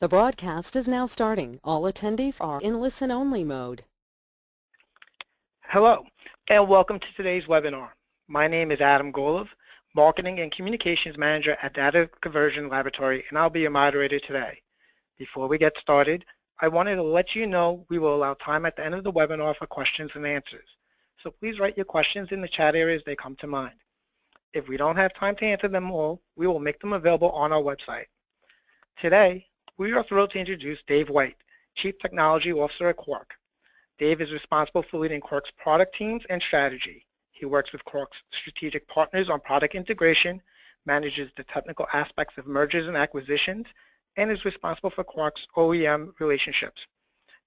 The broadcast is now starting. All attendees are in listen-only mode. Hello, and welcome to today's webinar. My name is Adam Golov, Marketing and Communications Manager at Data Conversion Laboratory, and I'll be your moderator today. Before we get started, I wanted to let you know we will allow time at the end of the webinar for questions and answers. So please write your questions in the chat area as they come to mind. If we don't have time to answer them all, we will make them available on our website. Today, we are thrilled to introduce Dave White, Chief Technology Officer at Quark. Dave is responsible for leading Quark's product teams and strategy. He works with Quark's strategic partners on product integration, manages the technical aspects of mergers and acquisitions, and is responsible for Quark's OEM relationships.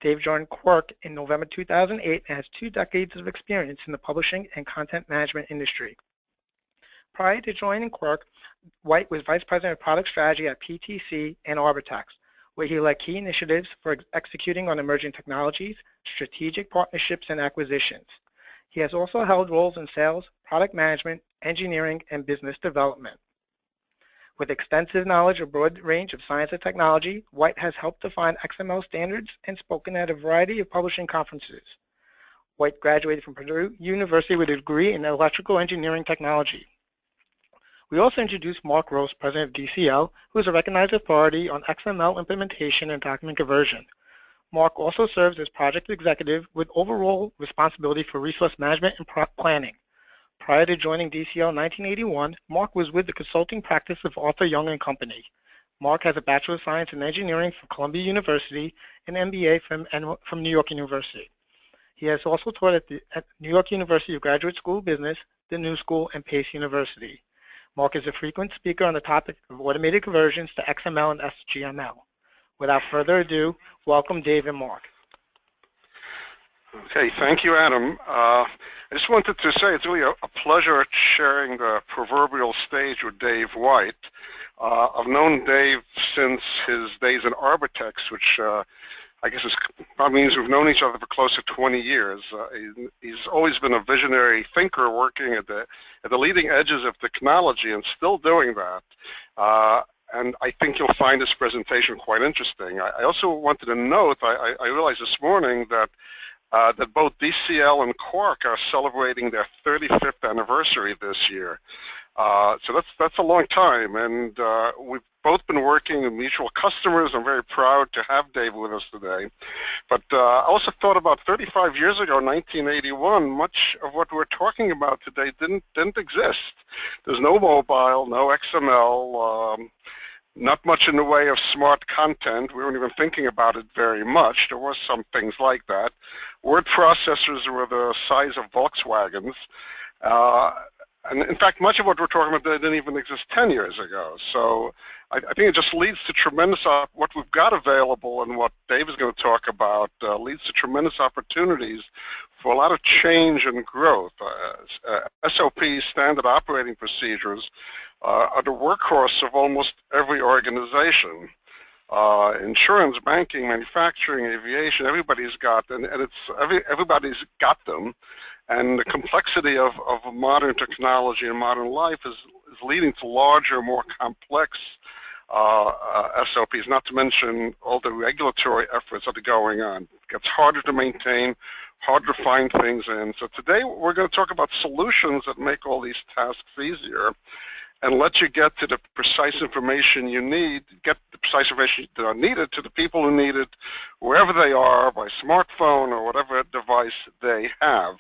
Dave joined Quark in November 2008 and has 2 decades of experience in the publishing and content management industry. Prior to joining Quark, White was Vice President of Product Strategy at PTC and Arbortext, where he led key initiatives for executing on emerging technologies, strategic partnerships, and acquisitions. He has also held roles in sales, product management, engineering, and business development. With extensive knowledge of a broad range of science and technology, White has helped define XML standards and spoken at a variety of publishing conferences. White graduated from Purdue University with a degree in electrical engineering technology. We also introduced Mark Rose, President of DCL, who is a recognized authority on XML implementation and document conversion. Mark also serves as project executive with overall responsibility for resource management and planning. Prior to joining DCL in 1981, Mark was with the consulting practice of Arthur Young & Company. Mark has a Bachelor of Science in Engineering from Columbia University and an MBA from New York University. He has also taught at New York University Graduate School of Business, the New School, and Pace University. Mark is a frequent speaker on the topic of automated conversions to XML and SGML. Without further ado, welcome Dave and Mark. Okay, thank you, Adam. I just wanted to say it's really a pleasure sharing the proverbial stage with Dave White. I've known Dave since his days in Arbortext, which I guess probably means we've known each other for close to 20 years. He's always been a visionary thinker working at the leading edges of technology and still doing that. And I think you'll find this presentation quite interesting. I also wanted to note, I realized this morning that that both DCL and Quark are celebrating their 35th anniversary this year. So that's a long time, and we've both been working with mutual customers. I'm very proud to have Dave with us today. But I also thought about 35 years ago, 1981, much of what we're talking about today didn't exist. There's no mobile, no XML, not much in the way of smart content. We weren't even thinking about it very much. There were some things like that. Word processors were the size of Volkswagens. And in fact, much of what we're talking about didn't even exist 10 years ago. So I think it just leads to tremendous, what we've got available and what Dave is going to talk about leads to tremendous opportunities for a lot of change and growth. SOPs, standard operating procedures, are the workhorse of almost every organization. Insurance, banking, manufacturing, aviation, everybody's got, and everybody's got them. And the complexity of modern technology and modern life is leading to larger, more complex SOPs, not to mention all the regulatory efforts that are going on. It gets harder to maintain, harder to find things in. So today we're going to talk about solutions that make all these tasks easier and let you get to the precise information you need, get the precise information that are needed to the people who need it, wherever they are, by smartphone or whatever device they have.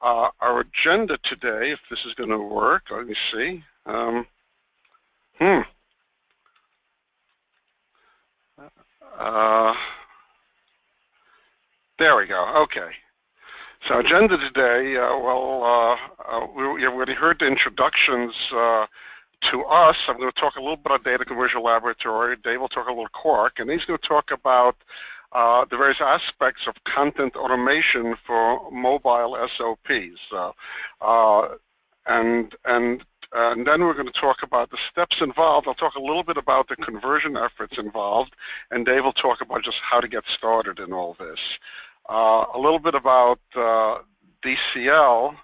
Our agenda today, if this is going to work, let me see. There we go. Okay. So agenda today, we've already heard the introductions to us. I'm going to talk a little bit about Data Conversion Laboratory. Dave will talk a little Quark, and he's going to talk about the various aspects of content automation for mobile SOPs. And then we're going to talk about the steps involved. I'll talk a little bit about the conversion efforts involved, and Dave will talk about just how to get started in all this. A little bit about DCL.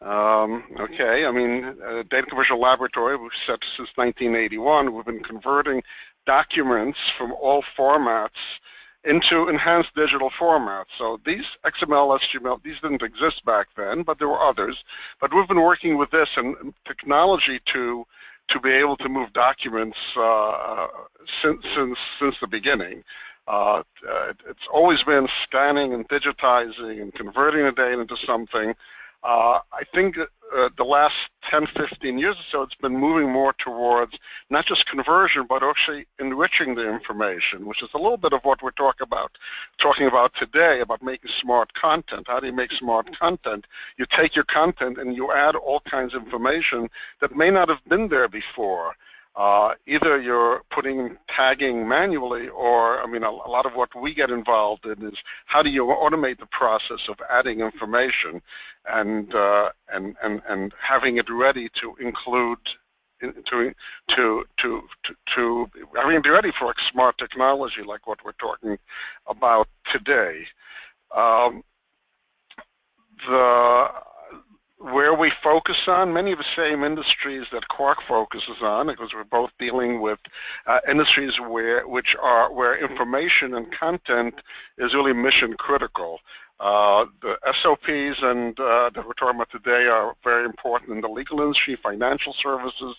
Okay, I mean, Data Conversion Laboratory, we've said since 1981, we've been converting documents from all formats into enhanced digital formats. So these XML, HTML, these didn't exist back then, but there were others. But we've been working with this and technology to be able to move documents since the beginning. It's always been scanning and digitizing and converting the data into something. I think the last 10, 15 years or so, it's been moving more towards not just conversion, but actually enriching the information, which is a little bit of what we're talking about today, about making smart content. How do you make smart content? You take your content and you add all kinds of information that may not have been there before. Either you're putting tagging manually, or I mean, a lot of what we get involved in is how do you automate the process of adding information and having it ready to include having it ready for smart technology like what we're talking about today. Where we focus on, many of the same industries that Quark focuses on, because we're both dealing with industries where information and content is really mission critical. The SOPs that we're talking about today are very important in the legal industry, financial services,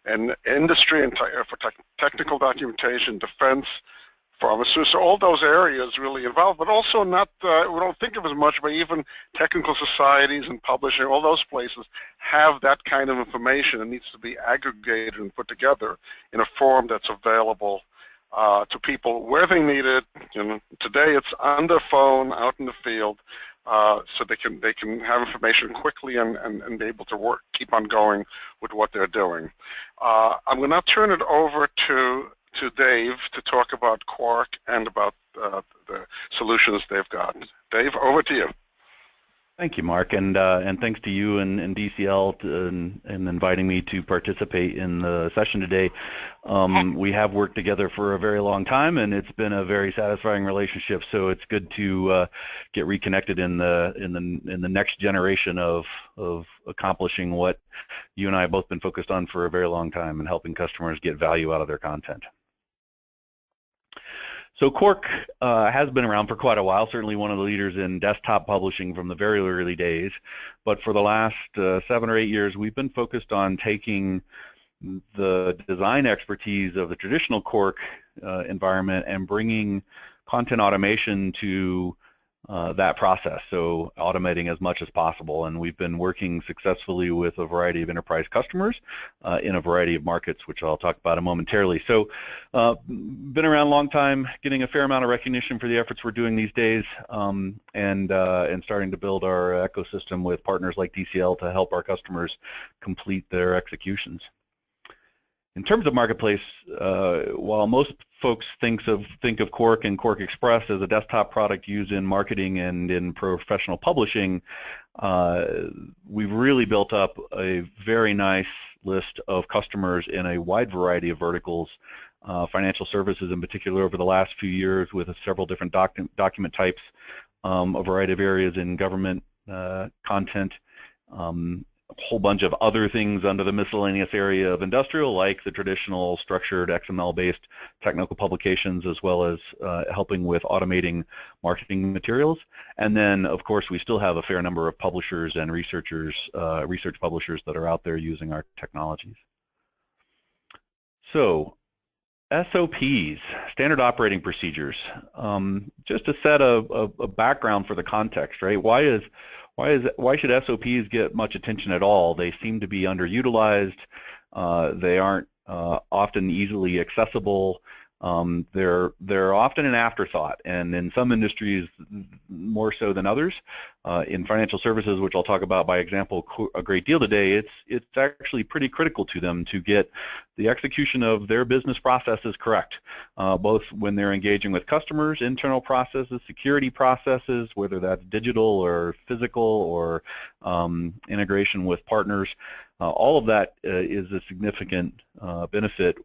and industry, and for technical documentation, defense, pharmaceuticals, so all those areas really involved, but also not, we don't think of as much, but even technical societies and publishing, all those places have that kind of information that needs to be aggregated and put together in a form that's available to people where they need it. You know, today it's on their phone, out in the field, so they can have information quickly and be able to keep on going with what they're doing. I'm going to turn it over to Dave to talk about Quark and about the solutions they've got. Dave, over to you. Thank you, Mark, and thanks to you and DCL in inviting me to participate in the session today. We have worked together for a very long time, and it's been a very satisfying relationship. So it's good to get reconnected in the next generation of accomplishing what you and I have both been focused on for a very long time, and helping customers get value out of their content. So Quark has been around for quite a while, certainly one of the leaders in desktop publishing from the very early days. But for the last 7 or 8 years, we've been focused on taking the design expertise of the traditional Quark environment and bringing content automation to that process, so automating as much as possible. And we've been working successfully with a variety of enterprise customers in a variety of markets, which I'll talk about momentarily. So been around a long time, getting a fair amount of recognition for the efforts we're doing these days, and starting to build our ecosystem with partners like DCL to help our customers complete their executions. In terms of marketplace, while most folks think of Quark and Quark Express as a desktop product used in marketing and in professional publishing, we've really built up a very nice list of customers in a wide variety of verticals, financial services in particular over the last few years, with several different document types, a variety of areas in government content, a whole bunch of other things under the miscellaneous area of industrial, like the traditional structured XML-based technical publications, as well as helping with automating marketing materials. And then, of course, we still have a fair number of publishers and researchers, research publishers that are out there using our technologies. So, SOPs, standard operating procedures. Just to set a background for the context, right? Why should SOPs get much attention at all? They seem to be underutilized. They aren't often easily accessible. They're often an afterthought, and in some industries more so than others. In financial services, which I'll talk about by example a great deal today, it's actually pretty critical to them to get the execution of their business processes correct, both when they're engaging with customers, internal processes, security processes, whether that's digital or physical, or integration with partners. All of that is a significant benefit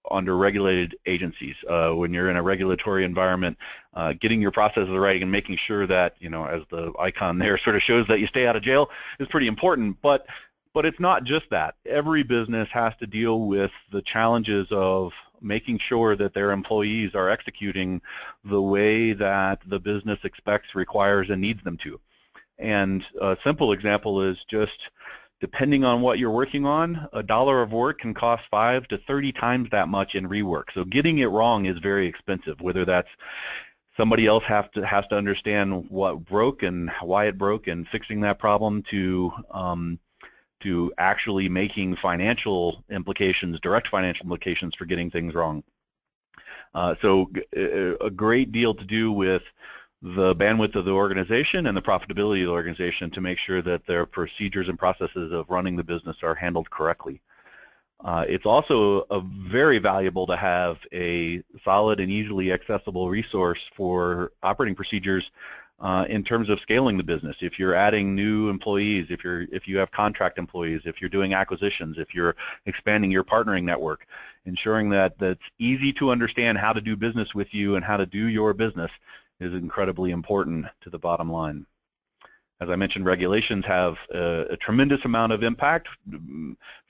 under regulated agencies. When you're in a regulatory environment, getting your processes right and making sure that, you know, as the icon there sort of shows, that you stay out of jail is pretty important. But it's not just that. Every business has to deal with the challenges of making sure that their employees are executing the way that the business expects, requires, and needs them to. And a simple example is just, depending on what you're working on, $1 of work can cost 5 to 30 times that much in rework. So getting it wrong is very expensive, whether that's somebody else has to understand what broke and why it broke and fixing that problem, to actually making financial implications, direct financial implications for getting things wrong. So a great deal to do with the bandwidth of the organization and the profitability of the organization to make sure that their procedures and processes of running the business are handled correctly. It's also very valuable to have a solid and easily accessible resource for operating procedures in terms of scaling the business. If you're adding new employees, if you have contract employees, if you're doing acquisitions, if you're expanding your partnering network, ensuring that that's easy to understand how to do business with you and how to do your business is incredibly important to the bottom line. As I mentioned, regulations have a tremendous amount of impact,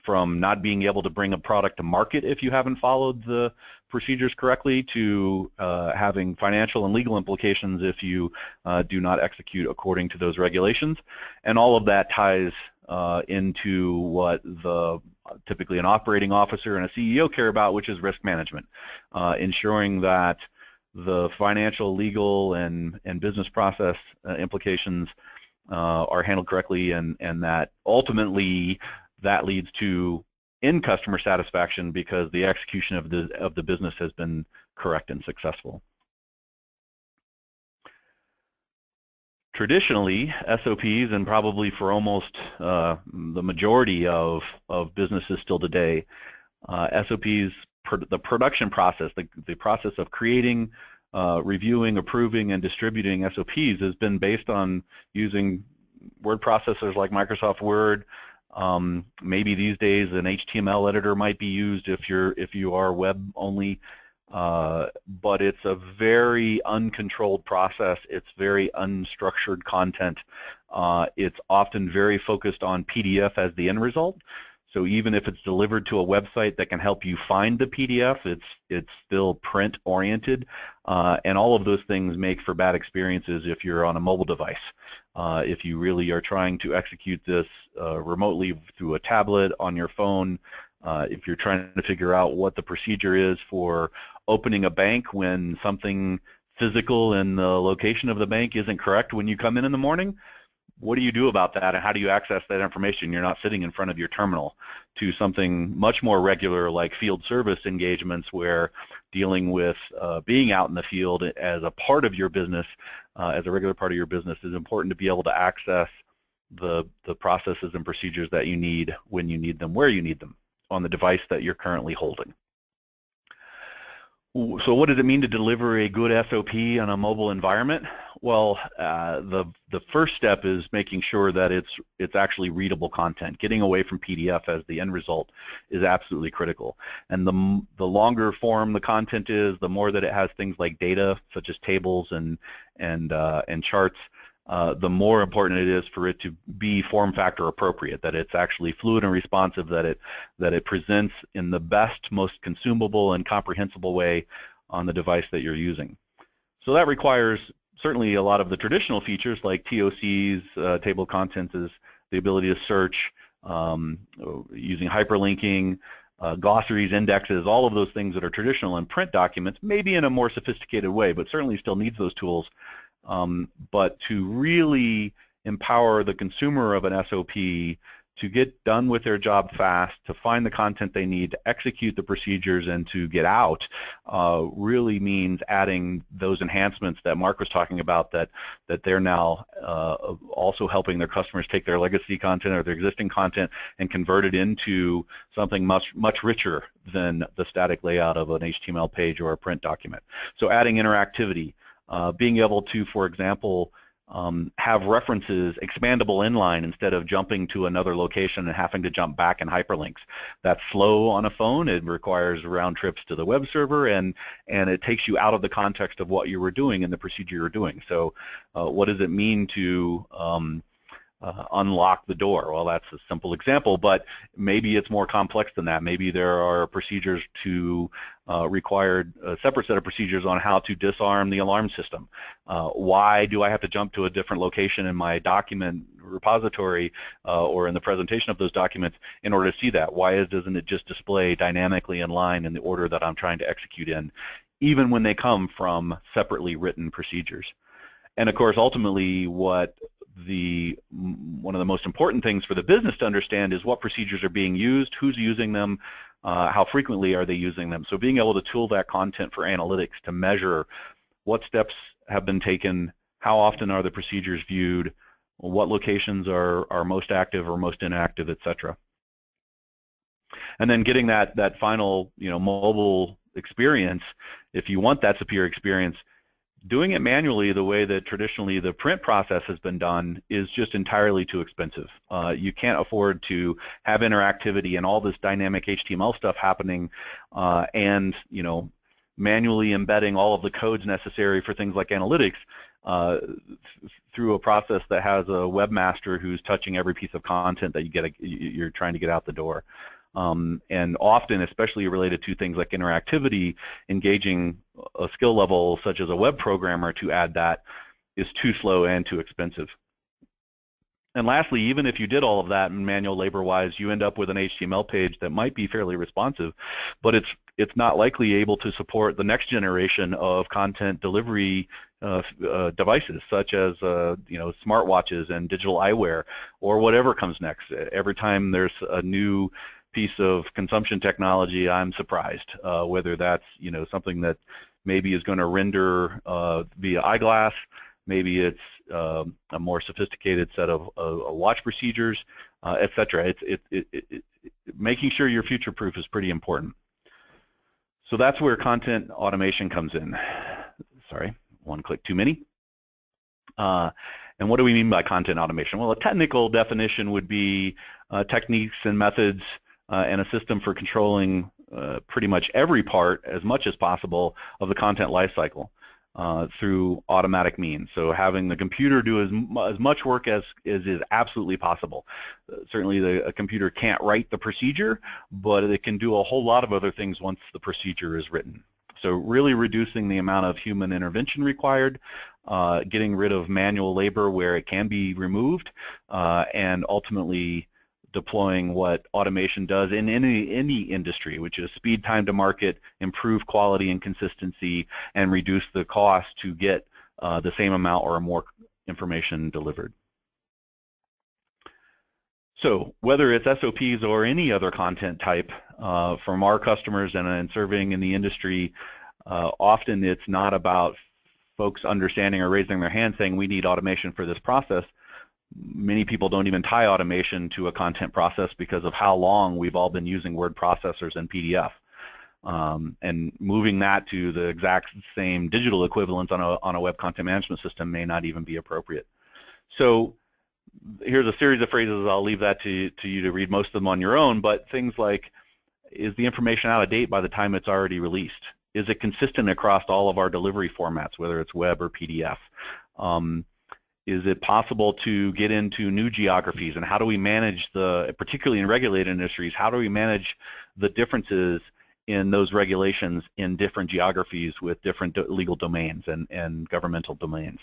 from not being able to bring a product to market if you haven't followed the procedures correctly, to having financial and legal implications if you do not execute according to those regulations. And all of that ties into what typically an operating officer and a CEO care about, which is risk management, ensuring that the financial, legal, and business process implications are handled correctly, and that ultimately that leads to end customer satisfaction because the execution of the business has been correct and successful. Traditionally, SOPs, and probably for almost the majority of businesses still today, SOPs, the production process, the process of creating, reviewing, approving, and distributing SOPs has been based on using word processors like Microsoft Word. Maybe these days an HTML editor might be used if you are web only, but it's a very uncontrolled process. It's very unstructured content. It's often very focused on PDF as the end result. So even if it's delivered to a website that can help you find the PDF, it's still print oriented, and all of those things make for bad experiences if you're on a mobile device. If you really are trying to execute this remotely through a tablet, on your phone, if you're trying to figure out what the procedure is for opening a bank when something physical in the location of the bank isn't correct when you come in the morning, what do you do about that, and how do you access that information? You're not sitting in front of your terminal. To something much more regular like field service engagements, where dealing with being out in the field as a part of your business, as a regular part of your business, is important to be able to access the processes and procedures that you need when you need them, where you need them, on the device that you're currently holding. So what does it mean to deliver a good SOP on a mobile environment? Well, the first step is making sure that it's actually readable content. Getting away from PDF as the end result is absolutely critical. And the longer form the content is, the more that it has things like data, such as tables and charts, the more important it is for it to be form factor appropriate, that it's actually fluid and responsive, that it presents in the best, most consumable and comprehensible way on the device that you're using. So that requires certainly a lot of the traditional features like TOCs, table of contents, is the ability to search, using hyperlinking, glossaries, indexes, all of those things that are traditional in print documents, maybe in a more sophisticated way, but certainly still needs those tools. But to really empower the consumer of an SOP to get done with their job fast, to find the content they need, to execute the procedures, and to get out, really means adding those enhancements that Mark was talking about, that they're now also helping their customers take their legacy content or their existing content and convert it into something much richer than the static layout of an HTML page or a print document. So adding interactivity, being able to, for example, have references expandable inline instead of jumping to another location and having to jump back in hyperlinks. That's slow on a phone. It requires round trips to the web server, and it takes you out of the context of what you were doing and the procedure you're doing. So what does it mean to unlock the door. Well, that's a simple example, but maybe it's more complex than that. Maybe there are procedures to require a separate set of procedures on how to disarm the alarm system. Why do I have to jump to a different location in my document repository or in the presentation of those documents in order to see that? Why doesn't it just display dynamically in line in the order that I'm trying to execute in, even when they come from separately written procedures? And of course, ultimately, one of the most important things for the business to understand is what procedures are being used, who's using them, how frequently are they using them. So being able to tool that content for analytics to measure what steps have been taken, how often are the procedures viewed, what locations are most active or most inactive, etc. And then getting that final, mobile experience, if you want that superior experience, doing it manually the way that traditionally the print process has been done is just entirely too expensive. You can't afford to have interactivity and all this dynamic HTML stuff happening and manually embedding all of the codes necessary for things like analytics through a process that has a webmaster who's touching every piece of content that you're trying to get out the door. And often, especially related to things like interactivity, engaging a skill level such as a web programmer to add that is too slow and too expensive. And lastly, even if you did all of that manual labor-wise, you end up with an HTML page that might be fairly responsive, but it's not likely able to support the next generation of content delivery devices, such as smartwatches and digital eyewear, or whatever comes next. Every time there's a new piece of consumption technology, I'm surprised, whether that's something that maybe is going to render via eyeglass, maybe it's a more sophisticated set of watch procedures, etc. Making sure you're future-proof is pretty important. So that's where content automation comes in. Sorry, one click too many. And what do we mean by content automation? Well, a technical definition would be techniques and methods and a system for controlling pretty much every part, as much as possible, of the content lifecycle through automatic means. So having the computer do as much work as is absolutely possible. Certainly a computer can't write the procedure, but it can do a whole lot of other things once the procedure is written. So really reducing the amount of human intervention required, getting rid of manual labor where it can be removed, and ultimately deploying what automation does in any industry, which is speed time to market, improve quality and consistency, and reduce the cost to get the same amount or more information delivered. So whether it's SOPs or any other content type from our customers and serving in the industry, often it's not about folks understanding or raising their hand saying we need automation for this process. Many people don't even tie automation to a content process because of how long we've all been using word processors and PDF. And moving that to the exact same digital equivalent on a web content management system may not even be appropriate. So here's a series of phrases. I'll leave that to you to read most of them on your own, but things like, is the information out of date by the time it's already released? Is it consistent across all of our delivery formats, whether it's web or PDF? Is it possible to get into new geographies, and how do we manage particularly in regulated industries, how do we manage the differences in those regulations in different geographies with different legal domains and governmental domains?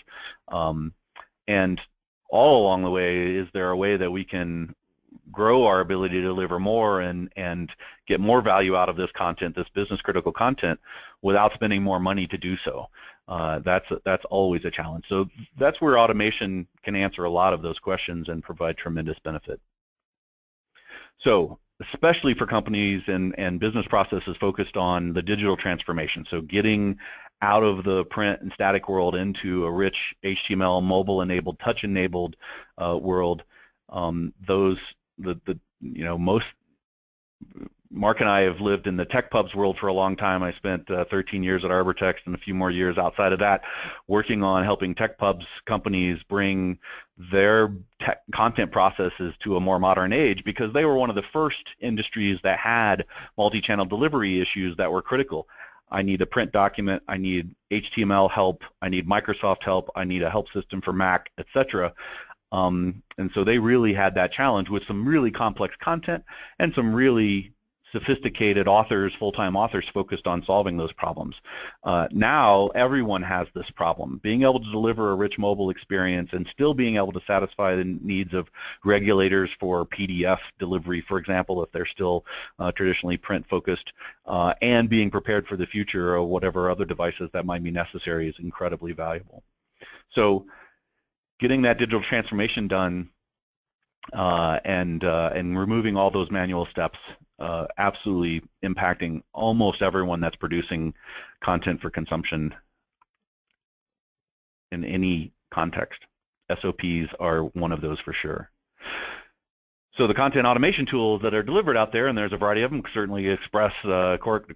And all along the way, is there a way that we can grow our ability to deliver more and get more value out of this content, this business critical content, without spending more money to do so? That's always a challenge. So that's where automation can answer a lot of those questions and provide tremendous benefit. So especially for companies and business processes focused on the digital transformation, so getting out of the print and static world into a rich HTML, mobile-enabled, touch-enabled world, most Mark and I have lived in the tech pubs world for a long time. I spent 13 years at Arbortext and a few more years outside of that working on helping tech pubs companies bring their tech content processes to a more modern age, because they were one of the first industries that had multi-channel delivery issues that were critical. I need a print document, I need HTML help, I need Microsoft help, I need a help system for Mac, etc. And so they really had that challenge with some really complex content and some really sophisticated authors, full-time authors focused on solving those problems. Now everyone has this problem. Being able to deliver a rich mobile experience and still being able to satisfy the needs of regulators for PDF delivery, for example, if they're still traditionally print focused, and being prepared for the future or whatever other devices that might be necessary is incredibly valuable. So getting that digital transformation done and removing all those manual steps, absolutely impacting almost everyone that's producing content for consumption in any context. SOPs are one of those for sure. So the content automation tools that are delivered out there, and there's a variety of them, certainly Quark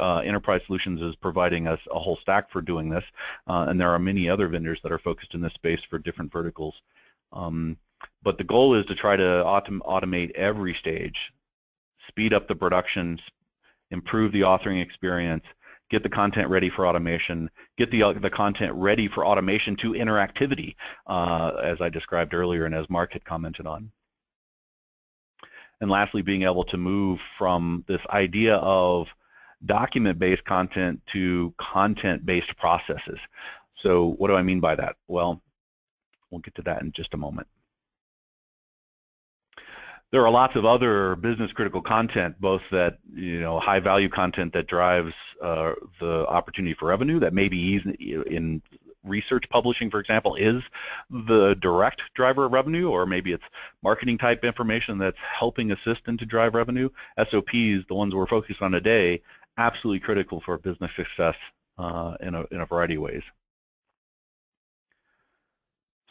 Enterprise Solutions is providing us a whole stack for doing this, and there are many other vendors that are focused in this space for different verticals. But the goal is to try to automate every stage, speed up the production, improve the authoring experience, get the content ready for automation, get the content ready for automation to interactivity, as I described earlier and as Mark had commented on. And lastly, being able to move from this idea of document-based content to content-based processes. So what do I mean by that? Well, we'll get to that in just a moment. There are lots of other business critical content, both that, high value content that drives the opportunity for revenue, that maybe in research publishing, for example, is the direct driver of revenue, or maybe it's marketing type information that's helping assist and to drive revenue. SOPs, the ones we're focused on today, absolutely critical for business success in a variety of ways.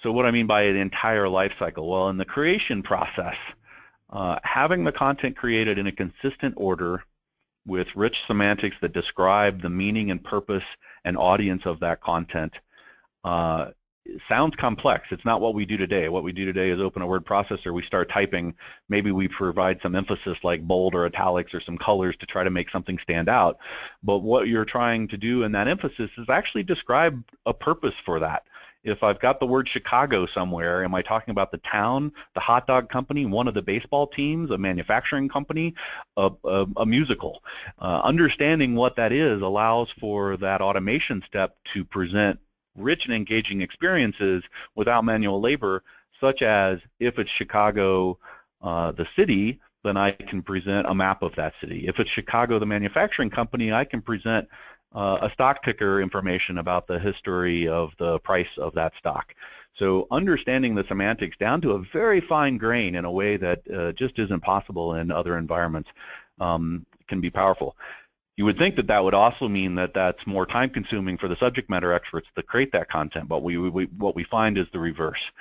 So what I mean by the entire life cycle? Well, in the creation process, having the content created in a consistent order with rich semantics that describe the meaning and purpose and audience of that content sounds complex. It's not what we do today. What we do today is open a word processor, we start typing, maybe we provide some emphasis like bold or italics or some colors to try to make something stand out. But what you're trying to do in that emphasis is actually describe a purpose for that. If I've got the word Chicago somewhere, am I talking about the town, the hot dog company, one of the baseball teams, a manufacturing company, a musical? Understanding what that is allows for that automation step to present rich and engaging experiences without manual labor, such as if it's Chicago, the city, then I can present a map of that city. If it's Chicago, the manufacturing company, I can present a stock ticker information about the history of the price of that stock. So understanding the semantics down to a very fine grain in a way that just isn't possible in other environments can be powerful. You would think that that would also mean that that's more time consuming for the subject matter experts to create that content, but what we find is the reverse.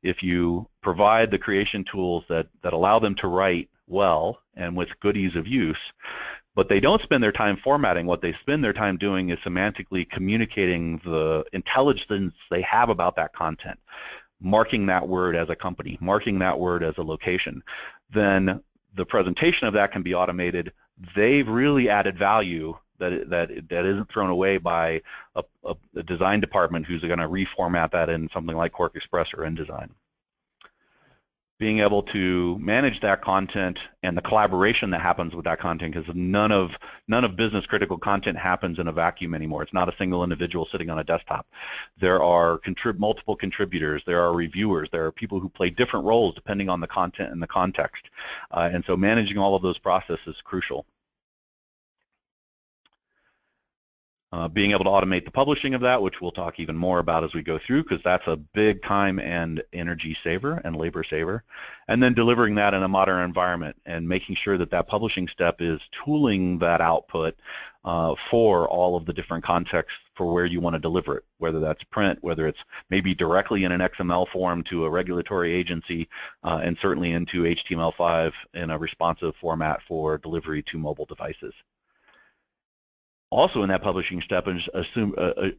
If you provide the creation tools that allow them to write well and with good ease of use, but they don't spend their time formatting. What they spend their time doing is semantically communicating the intelligence they have about that content, marking that word as a company, marking that word as a location. Then the presentation of that can be automated. They've really added value that isn't thrown away by a design department who's going to reformat that in something like Quark Express or InDesign. Being able to manage that content and the collaboration that happens with that content, because none of business critical content happens in a vacuum anymore. It's not a single individual sitting on a desktop. There are multiple contributors, there are reviewers, there are people who play different roles depending on the content and the context. And so managing all of those processes is crucial. Being able to automate the publishing of that, which we'll talk even more about as we go through, because that's a big time and energy saver and labor saver. And then delivering that in a modern environment and making sure that that publishing step is tooling that output for all of the different contexts for where you want to deliver it, whether that's print, whether it's maybe directly in an XML form to a regulatory agency, and certainly into HTML5 in a responsive format for delivery to mobile devices. Also in that publishing step is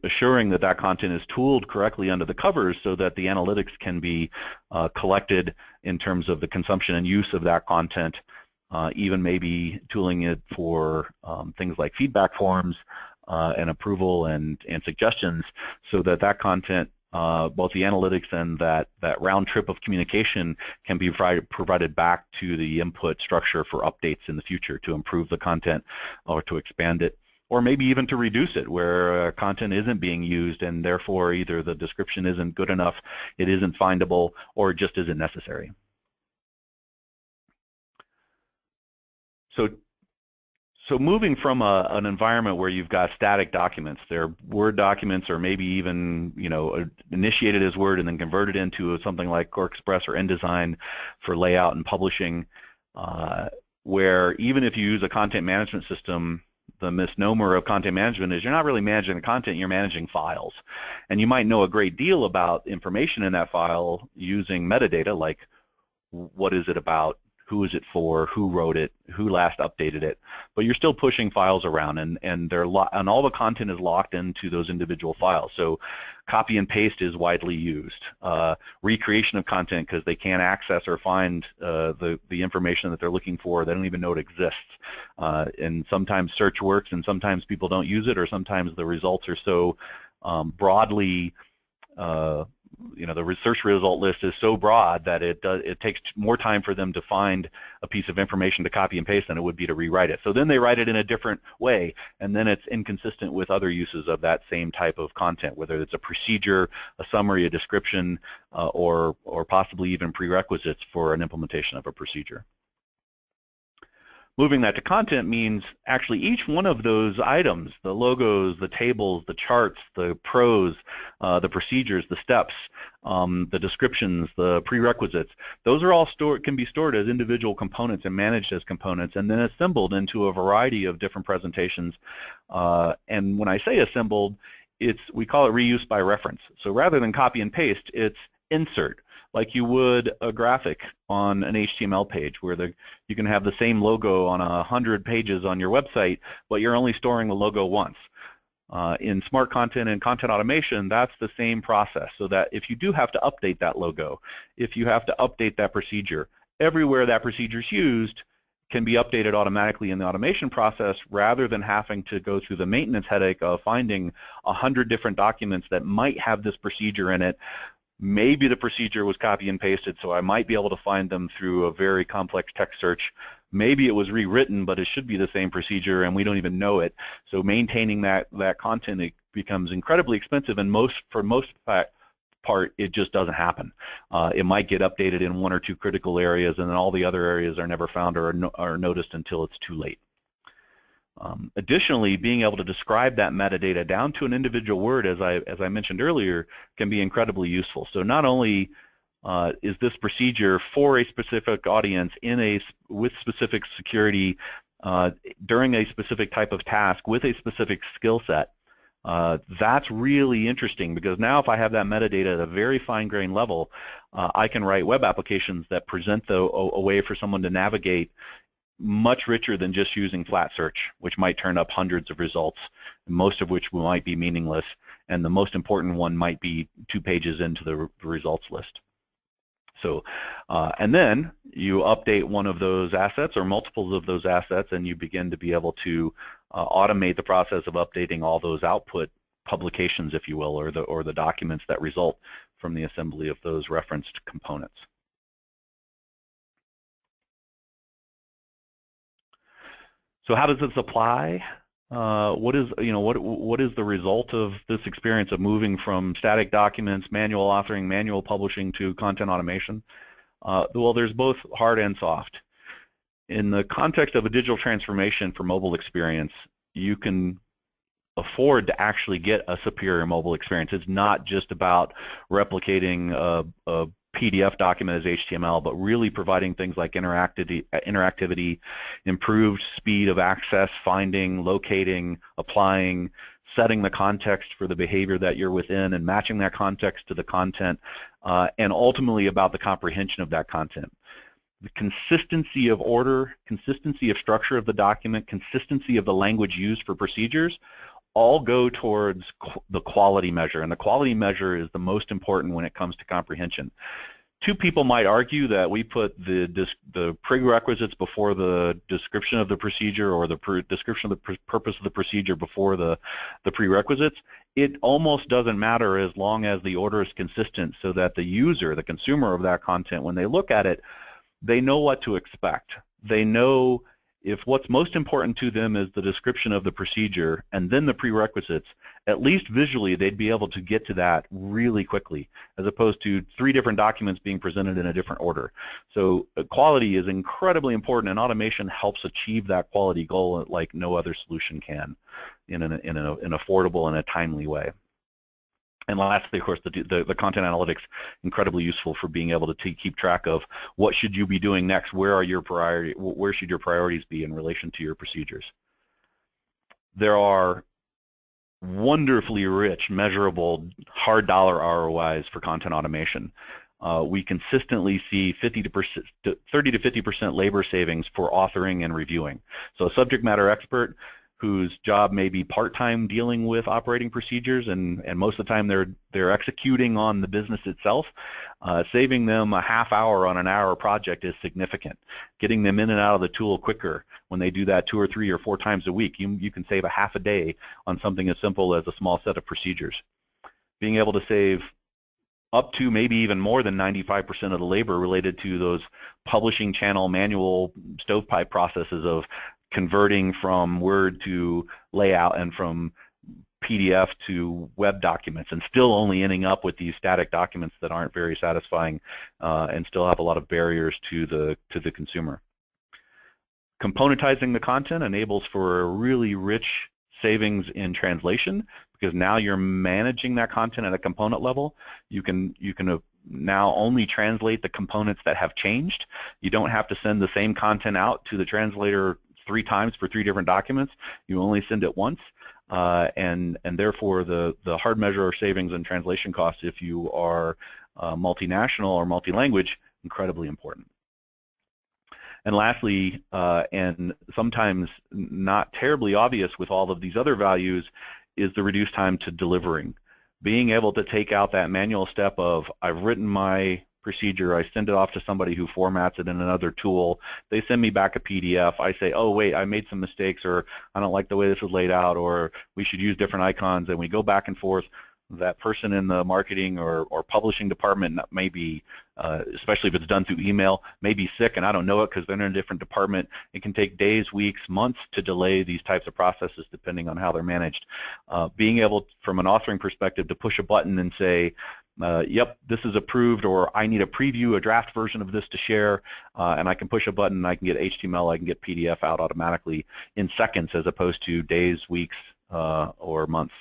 assuring that that content is tooled correctly under the covers so that the analytics can be collected in terms of the consumption and use of that content, even maybe tooling it for things like feedback forms and approval and suggestions, so that that content both the analytics and that round trip of communication can be provided back to the input structure for updates in the future to improve the content or to expand it, or maybe even to reduce it where content isn't being used and therefore either the description isn't good enough, it isn't findable, or it just isn't necessary. So moving from an environment where you've got static documents, they're Word documents or maybe even initiated as Word and then converted into something like Quark Express or InDesign for layout and publishing, where even if you use a content management system, the misnomer of content management is you're not really managing the content, you're managing files. And you might know a great deal about information in that file using metadata, like what is it about, who is it for, who wrote it, who last updated it, but you're still pushing files around, and all the content is locked into those individual files. So copy and paste is widely used. Recreation of content because they can't access or find the information that they're looking for, they don't even know it exists. And sometimes search works and sometimes people don't use it, or sometimes the results are so broadly the research result list is so broad that it takes more time for them to find a piece of information to copy and paste than it would be to rewrite it. So then they write it in a different way, and then it's inconsistent with other uses of that same type of content, whether it's a procedure, a summary, a description, or possibly even prerequisites for an implementation of a procedure. Moving that to content means actually each one of those items, the logos, the tables, the charts, the pros, the procedures, the steps, the descriptions, the prerequisites, those are all can be stored as individual components and managed as components and then assembled into a variety of different presentations. And when I say assembled, we call it reuse by reference. So rather than copy and paste, it's insert, like you would a graphic on an HTML page where you can have the same logo on 100 pages on your website, but you're only storing the logo once. In smart content and content automation, that's the same process, so that if you do have to update that logo, if you have to update that procedure, everywhere that procedure is used can be updated automatically in the automation process rather than having to go through the maintenance headache of finding 100 different documents that might have this procedure in it. Maybe the procedure was copy and pasted, so I might be able to find them through a very complex text search. Maybe it was rewritten, but it should be the same procedure, and we don't even know it. So maintaining that content, it becomes incredibly expensive, and for most part, it just doesn't happen. It might get updated in one or two critical areas, and then all the other areas are never found or are noticed until it's too late. Additionally, being able to describe that metadata down to an individual word, as I mentioned earlier, can be incredibly useful. So not only is this procedure for a specific audience with specific security during a specific type of task with a specific skill set, that's really interesting, because now if I have that metadata at a very fine-grained level, I can write web applications that present a way for someone to navigate much richer than just using flat search, which might turn up hundreds of results, most of which might be meaningless, and the most important one might be 2 pages into the results list. So, and then you update one of those assets or multiples of those assets, and you begin to be able to automate the process of updating all those output publications, if you will, or the documents that result from the assembly of those referenced components. So how does this apply? What is the result of this experience of moving from static documents, manual authoring, manual publishing to content automation? Well, there's both hard and soft. In the context of a digital transformation for mobile experience, you can afford to actually get a superior mobile experience. It's not just about replicating a PDF document as HTML, but really providing things like interactivity, improved speed of access, finding, locating, applying, setting the context for the behavior that you're within, and matching that context to the content, and ultimately about the comprehension of that content. The consistency of order, consistency of structure of the document, consistency of the language used for procedures, all go towards the quality measure, and the quality measure is the most important when it comes to comprehension. Two people might argue that we put the prerequisites before the description of the procedure, or the description of the purpose of the procedure before the prerequisites. it almost doesn't matter as long as the order is consistent, so that the user, the consumer of that content, when they look at it, they know what to expect. They know if what's most important to them is the description of the procedure and then the prerequisites, at least visually they'd be able to get to that really quickly, as opposed to 3 different documents being presented in a different order. So quality is incredibly important, and automation helps achieve that quality goal like no other solution can in an affordable and a timely way. And lastly, of course, the content analytics, incredibly useful for being able to keep track of what should you be doing next, where should your priorities be in relation to your procedures. There are wonderfully rich, measurable, hard dollar ROIs for content automation. We consistently see 30 to 50% labor savings for authoring and reviewing. So a subject matter expert whose job may be part-time dealing with operating procedures, and most of the time they're executing on the business itself, saving them a half hour on an hour project is significant. Getting them in and out of the tool quicker, when they do that 2 or 3 or 4 times a week, you can save a half a day on something as simple as a small set of procedures. Being able to save up to maybe even more than 95% of the labor related to those publishing channel manual stovepipe processes of converting from Word to layout and from PDF to web documents, and still only ending up with these static documents that aren't very satisfying and still have a lot of barriers to the consumer. Componentizing the content enables for a really rich savings in translation, because now you're managing that content at a component level. You can now only translate the components that have changed. You don't have to send the same content out to the translator 3 times for 3 different documents. You only send it once, and therefore the hard measure of savings and translation costs, if you are multinational or multi-language, incredibly important. And lastly, and sometimes not terribly obvious with all of these other values, is the reduced time to delivering. Being able to take out that manual step of, I've written my procedure, I send it off to somebody who formats it in another tool, they send me back a PDF, I say, oh wait, I made some mistakes, or I don't like the way this is laid out, or we should use different icons, and we go back and forth. That person in the marketing or publishing department may be, especially if it's done through email, may be sick and I don't know it because they're in a different department. It can take days, weeks, months to delay these types of processes depending on how they're managed. Being able, from an authoring perspective, to push a button and say, yep, this is approved, or I need a preview, a draft version of this to share, and I can push a button and I can get HTML, I can get PDF out automatically in seconds as opposed to days, weeks, or months.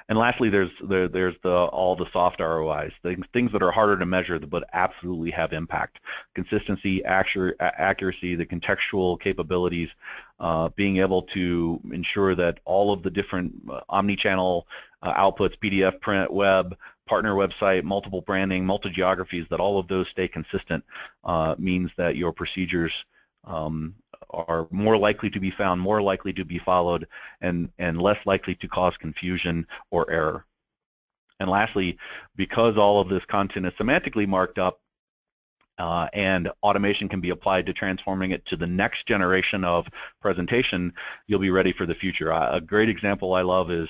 And lastly, there's all the soft ROIs, things that are harder to measure but absolutely have impact. Consistency, accuracy, the contextual capabilities, being able to ensure that all of the different omni-channel outputs, PDF, print, web, partner website, multiple branding, multi-geographies, that all of those stay consistent means that your procedures are more likely to be found, more likely to be followed, and less likely to cause confusion or error. And lastly, because all of this content is semantically marked up, and automation can be applied to transforming it to the next generation of presentation, you'll be ready for the future. A great example I love is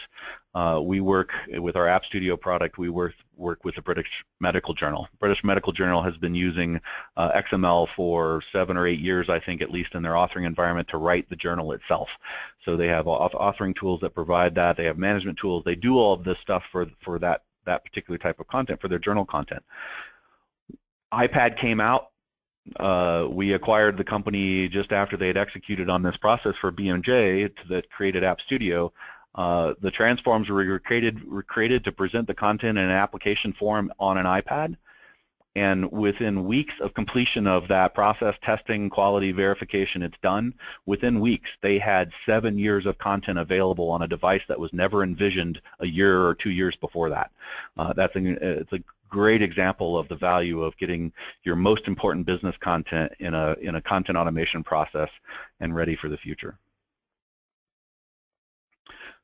we work with our App Studio product, we work with the British Medical Journal. British Medical Journal has been using XML for 7 or 8 years, I think, at least in their authoring environment, to write the journal itself. So they have authoring tools that provide that, they have management tools, they do all of this stuff for that particular type of content, for their journal content. iPad came out. We acquired the company just after they had executed on this process for BMJ that created App Studio. The transforms were created to present the content in an application form on an iPad, and within weeks of completion of that process, testing, quality, verification, it's done. Within weeks, they had 7 years of content available on a device that was never envisioned a year or 2 years before that. It's a great example of the value of getting your most important business content in a content automation process and ready for the future.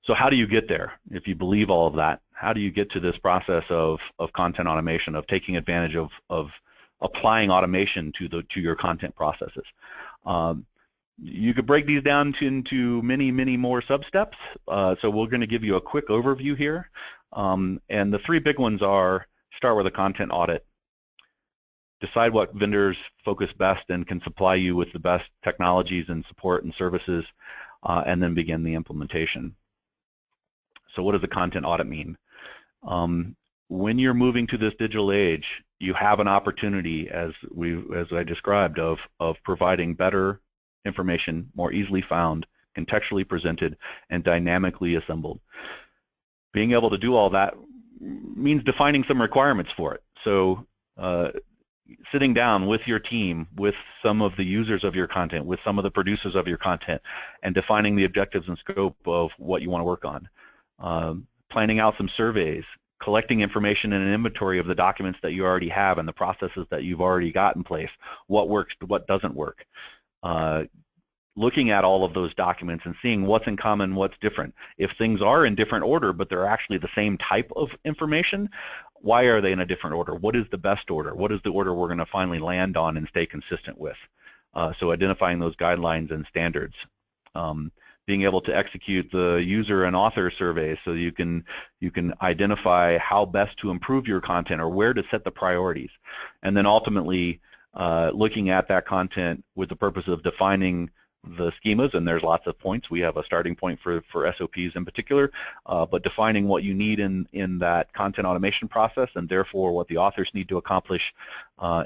So how do you get there? If you believe all of that, how do you get to this process of content automation, of taking advantage of applying automation to your content processes? You could break these down into many, many more sub-steps. So we're going to give you a quick overview here. And the three big ones are: start with a content audit, decide what vendors focus best and can supply you with the best technologies and support and services, and then begin the implementation. So what does a content audit mean? When you're moving to this digital age, you have an opportunity, as I described, of providing better information, more easily found, contextually presented, and dynamically assembled. Being able to do all that means defining some requirements for it. So sitting down with your team, with some of the users of your content, with some of the producers of your content, and defining the objectives and scope of what you want to work on. Planning out some surveys, collecting information in an inventory of the documents that you already have and the processes that you've already got in place, what works, what doesn't work. Looking at all of those documents and seeing what's in common, what's different. If things are in different order, but they're actually the same type of information, why are they in a different order? What is the best order? What is the order we're going to finally land on and stay consistent with? So identifying those guidelines and standards. Being able to execute the user and author surveys so you can identify how best to improve your content or where to set the priorities. And then ultimately looking at that content with the purpose of defining the schemas, and there's lots of points. We have a starting point for SOPs in particular, but defining what you need in that content automation process, and therefore what the authors need to accomplish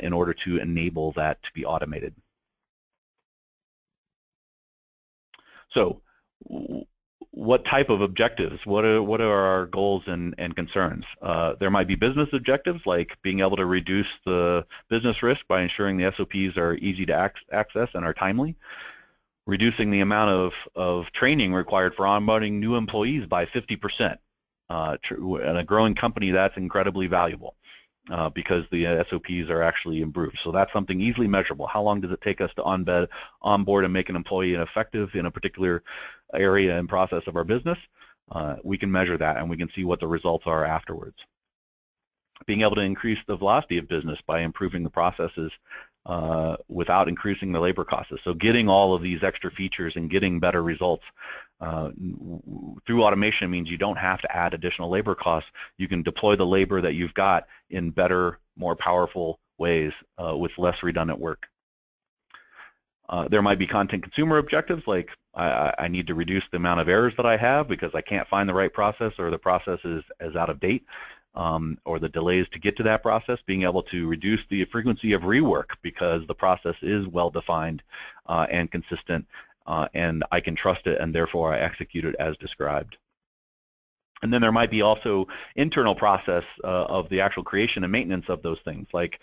in order to enable that to be automated. So what type of objectives? What are our goals and concerns? There might be business objectives, like being able to reduce the business risk by ensuring the SOPs are easy to access and are timely. Reducing the amount of training required for onboarding new employees by 50%. In a growing company, that's incredibly valuable because the SOPs are actually improved. So that's something easily measurable. How long does it take us to onboard and make an employee effective in a particular area and process of our business? We can measure that, and we can see what the results are afterwards. Being able to increase the velocity of business by improving the processes without increasing the labor costs. So getting all of these extra features and getting better results through automation means you don't have to add additional labor costs. You can deploy the labor that you've got in better, more powerful ways with less redundant work. There might be content consumer objectives, like I need to reduce the amount of errors that I have because I can't find the right process, or the process is out of date. Or the delays to get to that process, being able to reduce the frequency of rework because the process is well defined and consistent, and I can trust it, and therefore I execute it as described. And then there might be also internal process of the actual creation and maintenance of those things. Like,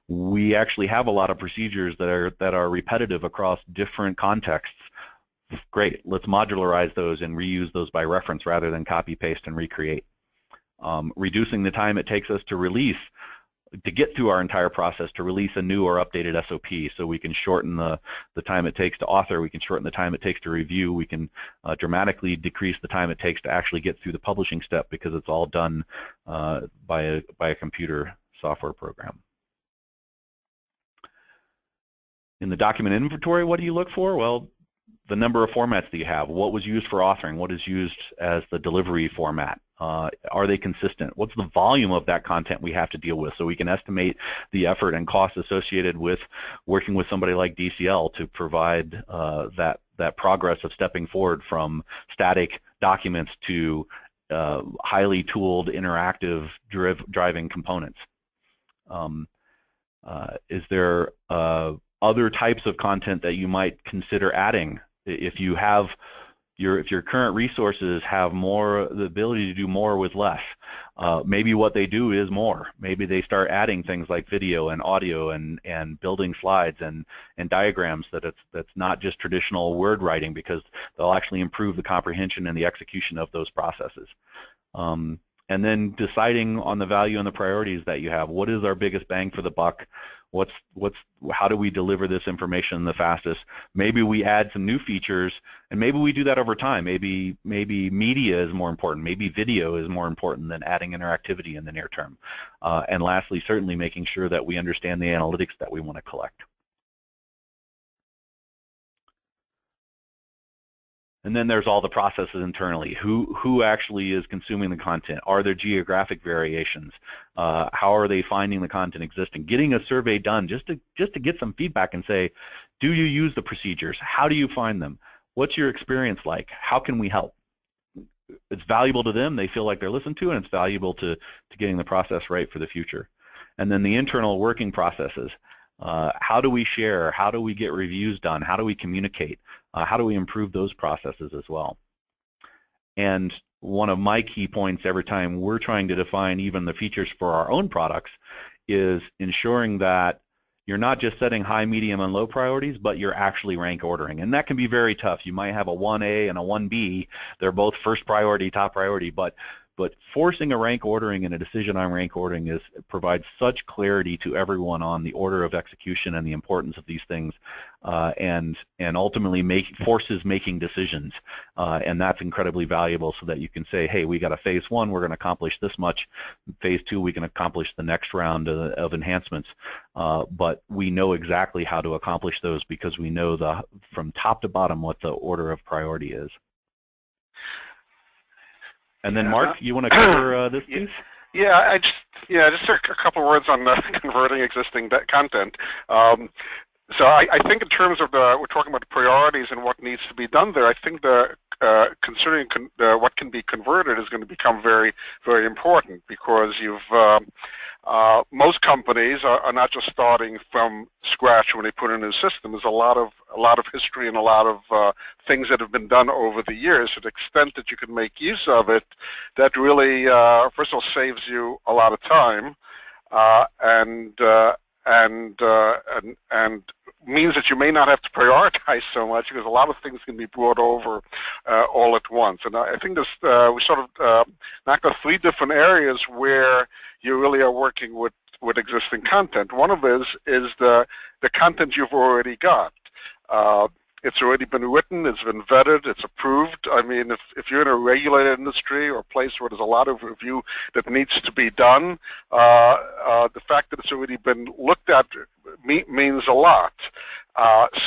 we actually have a lot of procedures that are repetitive across different contexts. Great, let's modularize those and reuse those by reference rather than copy, paste, and recreate. Reducing the time it takes us to get through our entire process to release a new or updated SOP, so we can shorten the time it takes to author, we can shorten the time it takes to review, we can dramatically decrease the time it takes to actually get through the publishing step because it's all done by a computer software program. In the document inventory, what do you look for? Well, the number of formats that you have, what was used for authoring, what is used as the delivery format. Are they consistent? What's the volume of that content we have to deal with, so we can estimate the effort and cost associated with working with somebody like DCL to provide that progress of stepping forward from static documents to highly tooled, interactive, driving components. Is there other types of content that you might consider adding? If your current resources have the ability to do more with less, maybe what they do is more. Maybe they start adding things like video and audio and building slides and diagrams that's not just traditional word writing, because they'll actually improve the comprehension and the execution of those processes. And then deciding on the value and the priorities that you have. What is our biggest bang for the buck? How do we deliver this information the fastest? Maybe we add some new features, and maybe we do that over time. Maybe media is more important. Maybe video is more important than adding interactivity in the near term. And lastly, certainly making sure that we understand the analytics that we want to collect. And then there's all the processes internally. Who actually is consuming the content? Are there geographic variations? How are they finding the content existing? Getting a survey done just to get some feedback and say, do you use the procedures? How do you find them? What's your experience like? How can we help? It's valuable to them. They feel like they're listened to, and it's valuable to getting the process right for the future. And then the internal working processes. How do we share? How do we get reviews done? How do we communicate? How do we improve those processes as well? And one of my key points every time we're trying to define even the features for our own products is ensuring that you're not just setting high, medium, and low priorities, but you're actually rank ordering. And that can be very tough. You might have a 1A and a 1B. They're both first priority, top priority, but forcing a rank ordering and a decision on rank ordering provides such clarity to everyone on the order of execution and the importance of these things, and ultimately forces making decisions, and that's incredibly valuable, so that you can say, hey, we got a phase 1, we're going to accomplish this much. Phase 2, we can accomplish the next round of enhancements, but we know exactly how to accomplish those because we know from top to bottom what the order of priority is. And then, Mark, you want to cover this piece? Yeah, just a couple of words on converting existing content. So I think in terms of we're talking about the priorities and what needs to be done there. I think considering what can be converted is going to become very, very important, because most companies are not just starting from scratch when they put in a new system. There's a lot of history and a lot of things that have been done over the years. To the extent that you can make use of it, that really, first of all, saves you a lot of time, and means that you may not have to prioritize so much, because a lot of things can be brought over all at once. And I think this we sort of knocked out 3 different areas where you really are working with existing content. One of is the content you've already got. It's already been written, it's been vetted, it's approved. I mean, if you're in a regulated industry or a place where there's a lot of review that needs to be done, the fact that it's already been looked at means a lot.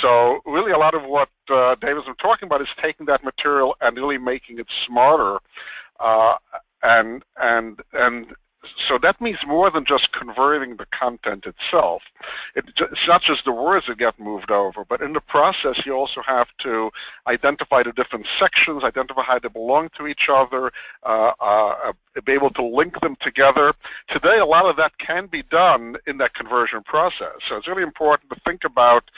So really a lot of what Dave has been talking about is taking that material and really making it smarter, and so that means more than just converting the content itself. It's not just the words that get moved over, but in the process you also have to identify the different sections, identify how they belong to each other, be able to link them together. Today, a lot of that can be done in that conversion process. So it's really important to think about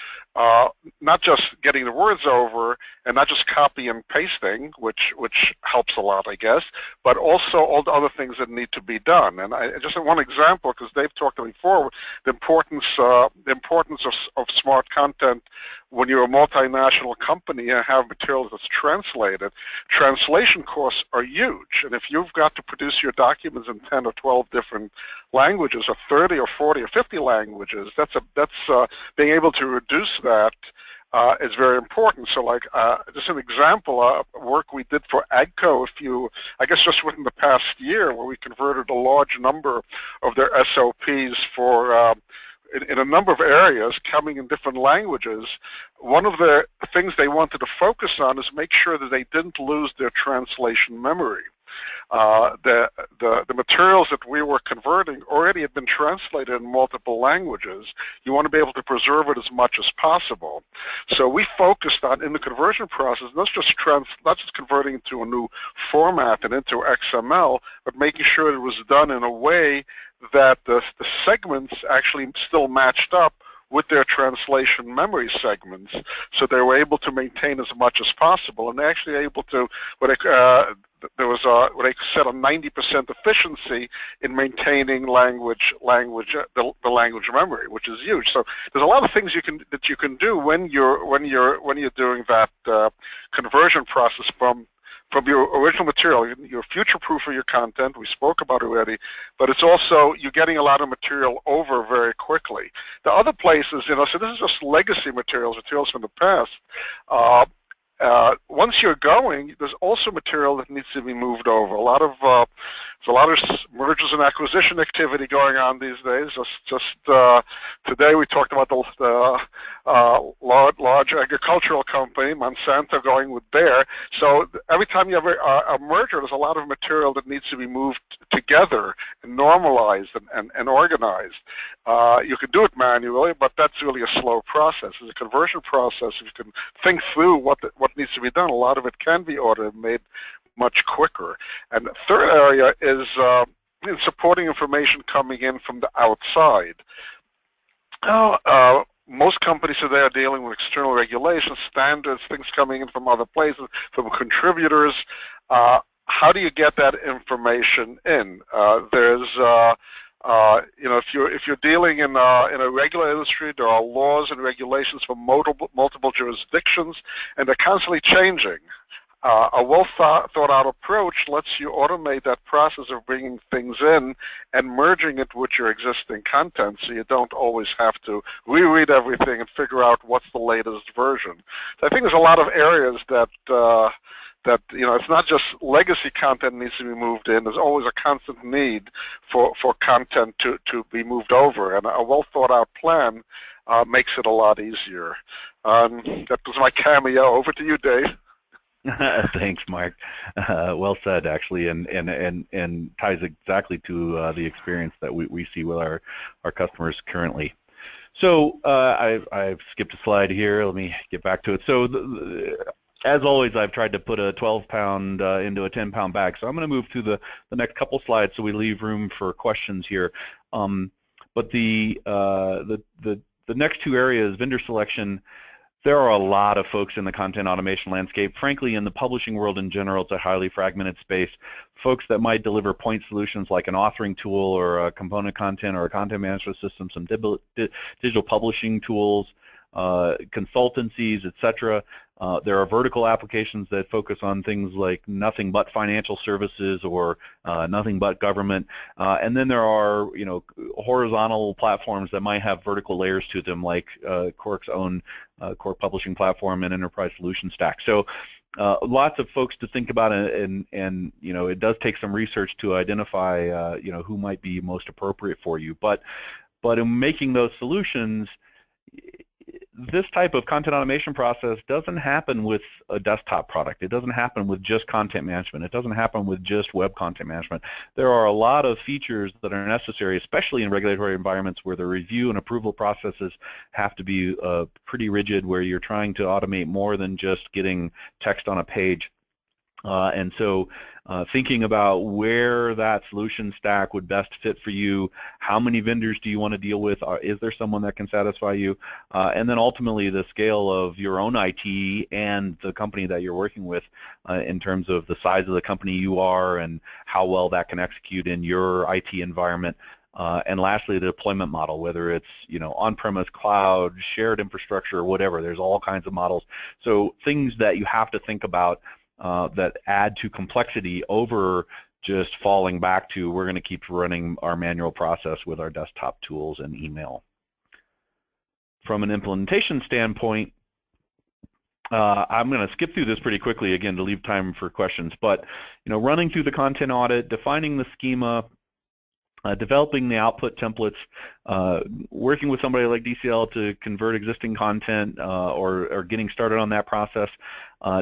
not just getting the words over and not just copy and pasting, which helps a lot, I guess, but also all the other things that need to be done. And I just have one example, because Dave talked before, the importance of smart content. When you're a multinational company and have material that's translated, translation costs are huge. And if you've got to produce your documents in 10 or 12 different languages, or 30 or 40 or 50 languages, that's being able to reduce that is very important. So, like, just an example, work we did for AGCO, I guess just within the past year, where we converted a large number of their SOPs for in a number of areas, coming in different languages. One of the things they wanted to focus on is make sure that they didn't lose their translation memory. The materials that we were converting already had been translated in multiple languages. You want to be able to preserve it as much as possible. So we focused on, in the conversion process, not just converting into a new format and into XML, but making sure it was done in a way that the segments actually still matched up with their translation memory segments, so they were able to maintain as much as possible, and they're actually able to, there was what they said, a 90% efficiency in maintaining the language memory, which is huge. So there's a lot of things that you can do when you're doing that conversion process from your original material. You're future-proofing your content. We spoke about it already, but it's also you're getting a lot of material over very quickly. The other places, so this is just legacy materials from the past. Once you're going, there's also material that needs to be moved over. There's a lot of mergers and acquisition activity going on these days. Just today we talked about large agricultural company, Monsanto, going with Bayer. So every time you have a merger, there's a lot of material that needs to be moved together and normalized and organized. You can do it manually, but that's really a slow process. It's a conversion process. If you can think through what needs to be done, a lot of it can be automated and made much quicker. And the third area is supporting information coming in from the outside. Most companies today are dealing with external regulations, standards, things coming in from other places, from contributors. How do you get that information in? If you're dealing in a regular industry, there are laws and regulations for multiple jurisdictions, and they're constantly changing. A well-thought-out approach lets you automate that process of bringing things in and merging it with your existing content, so you don't always have to reread everything and figure out what's the latest version. So I think there's a lot of areas that it's not just legacy content needs to be moved in. There's always a constant need for content to be moved over, and a well-thought-out plan makes it a lot easier. That was my cameo. Over to you, Dave. Thanks, Mark. Well said, actually, and ties exactly to the experience that we see with our customers currently. So I've skipped a slide here. Let me get back to it. So as always, I've tried to put a 12-pound into a 10-pound bag. So I'm going to move through the next couple slides so we leave room for questions here. But the next two areas, vendor selection. There are a lot of folks in the content automation landscape. Frankly, in the publishing world in general, it's a highly fragmented space. Folks that might deliver point solutions like an authoring tool or a component content or a content management system, some digital publishing tools, consultancies, etc. There are vertical applications that focus on things like nothing but financial services or nothing but government, and then there are horizontal platforms that might have vertical layers to them, like Quark's own Quark publishing platform and enterprise solution stack. So lots of folks to think about, and it does take some research to identify who might be most appropriate for you. But in making those solutions, this type of content automation process doesn't happen with a desktop product. It doesn't happen with just content management. It doesn't happen with just web content management. There are a lot of features that are necessary, especially in regulatory environments where the review and approval processes have to be pretty rigid, where you're trying to automate more than just getting text on a page. And so thinking about where that solution stack would best fit for you, how many vendors do you want to deal with, is there someone that can satisfy you, and then ultimately the scale of your own IT and the company that you're working with in terms of the size of the company you are and how well that can execute in your IT environment. And lastly, the deployment model, whether it's on-premise, cloud, shared infrastructure, or whatever. There's all kinds of models. So things that you have to think about that add to complexity over just falling back to we're going to keep running our manual process with our desktop tools and email. From an implementation standpoint, I'm going to skip through this pretty quickly again to leave time for questions, but running through the content audit, defining the schema, developing the output templates, working with somebody like DCL to convert existing content or getting started on that process,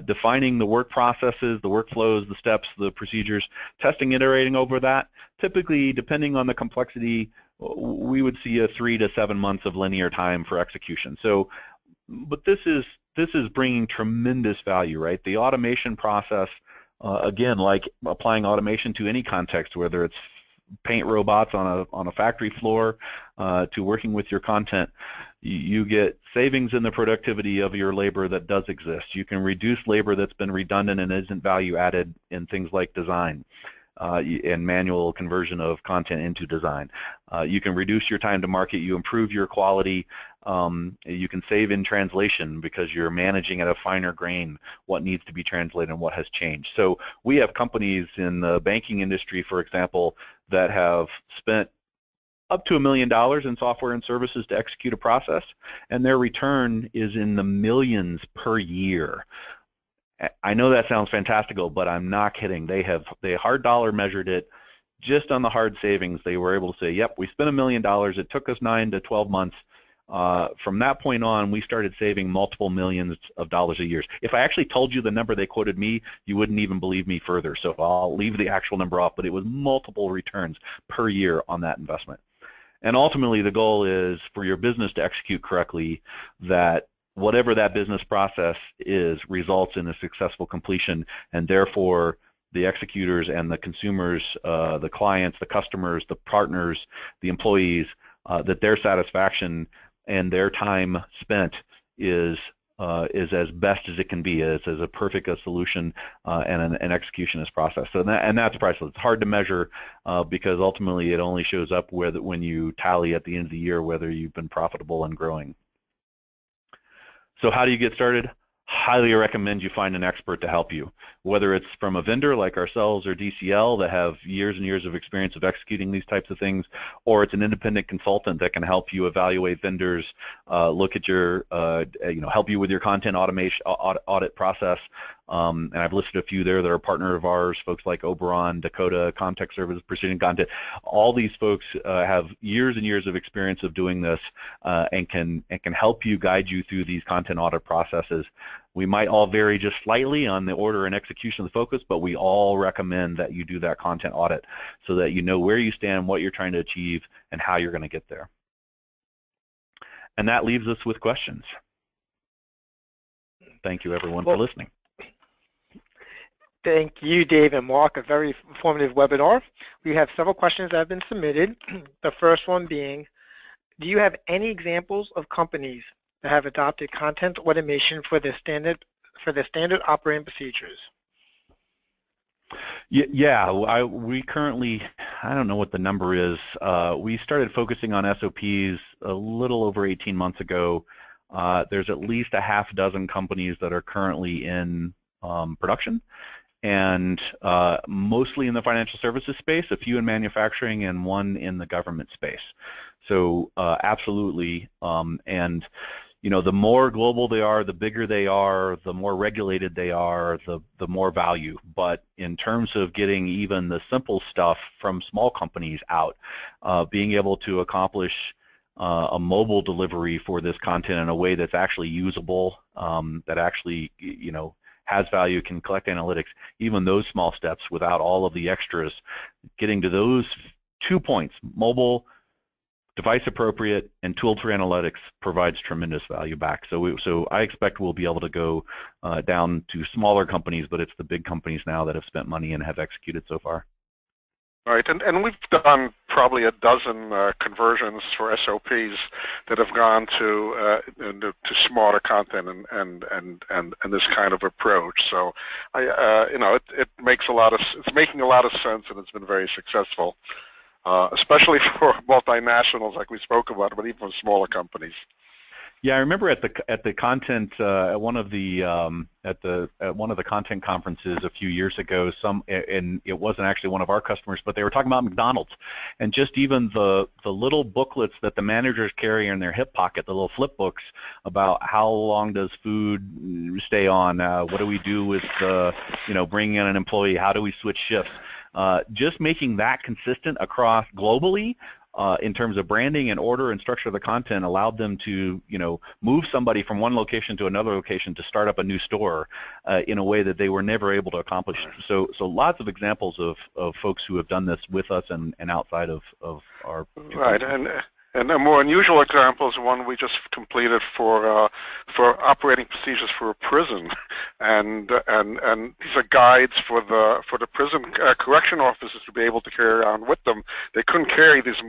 defining the work processes, the workflows, the steps, the procedures, testing, iterating over that. Typically, depending on the complexity, we would see a 3 to 7 months of linear time for execution. So, but this is bringing tremendous value, right? The automation process, again, like applying automation to any context, whether it's paint robots on a factory floor to working with your content, you get savings in the productivity of your labor that does exist. You can reduce labor that's been redundant and isn't value added in things like design and manual conversion of content into design. You can reduce your time to market, you improve your quality, you can save in translation because you're managing at a finer grain what needs to be translated and what has changed. So we have companies in the banking industry, for example, that have spent up to $1 million in software and services to execute a process, and their return is in the millions per year. I know that sounds fantastical, but I'm not kidding. They hard dollar measured it just on the hard savings. They were able to say, yep, we spent $1 million. It took us 9 to 12 months. From that point on, we started saving multiple millions of dollars a year. If I actually told you the number they quoted me, you wouldn't even believe me further. So I'll leave the actual number off, but it was multiple returns per year on that investment. And ultimately, the goal is for your business to execute correctly, that whatever that business process is results in a successful completion, and therefore the executors and the consumers, the clients, the customers, the partners, the employees, that their satisfaction and their time spent is as best as it can be, as a perfect a solution and an execution as process. So that's priceless. It's hard to measure because ultimately it only shows up when you tally at the end of the year whether you've been profitable and growing. So how do you get started? Highly recommend you find an expert to help you, whether it's from a vendor like ourselves or DCL that have years and years of experience of executing these types of things, or it's an independent consultant that can help you evaluate vendors, look at your, help you with your content automation audit process. And I've listed a few there that are a partner of ours, folks like Oberon, Dakota, Context Services, Precision Content. All these folks have years and years of experience of doing this and can help you, guide you through these content audit processes. We might all vary just slightly on the order and execution of the focus, but we all recommend that you do that content audit so that you know where you stand, what you're trying to achieve, and how you're going to get there. And that leaves us with questions. Thank you, everyone, for listening. Thank you, Dave and Mark. A very informative webinar. We have several questions that have been submitted. The first one being, do you have any examples of companies that have adopted content automation for their standard operating procedures? Yeah, we currently, I don't know what the number is. We started focusing on SOPs a little over 18 months ago. There's at least a half dozen companies that are currently in production, and mostly in the financial services space, a few in manufacturing, and one in the government space. So absolutely, and the more global they are, the bigger they are, the more regulated they are, the more value. But in terms of getting even the simple stuff from small companies out, being able to accomplish a mobile delivery for this content in a way that's actually usable, that actually, has value, can collect analytics, even those small steps without all of the extras, getting to those 2 points, mobile, device appropriate, and tooled for analytics, provides tremendous value back. So I expect we'll be able to go down to smaller companies, but it's the big companies now that have spent money and have executed so far. Right, and we've done probably a dozen conversions for SOPs that have gone to smarter content and this kind of approach. So it makes it's making a lot of sense, and it's been very successful, especially for multinationals like we spoke about, but even for smaller companies. Yeah, I remember at the content at one of the content conferences a few years ago, and it wasn't actually one of our customers, but they were talking about McDonald's, and just even the little booklets that the managers carry in their hip pocket, the little flip books about how long does food stay on, what do we do with bringing in an employee, how do we switch shifts, just making that consistent across globally. In terms of branding and order and structure of the content, allowed them to, move somebody from one location to another location to start up a new store in a way that they were never able to accomplish. So lots of examples of folks who have done this with us and outside of our. Right, and a more unusual example is one we just completed for operating procedures for a prison, and these are guides for the prison correction officers to be able to carry around with them. They couldn't carry these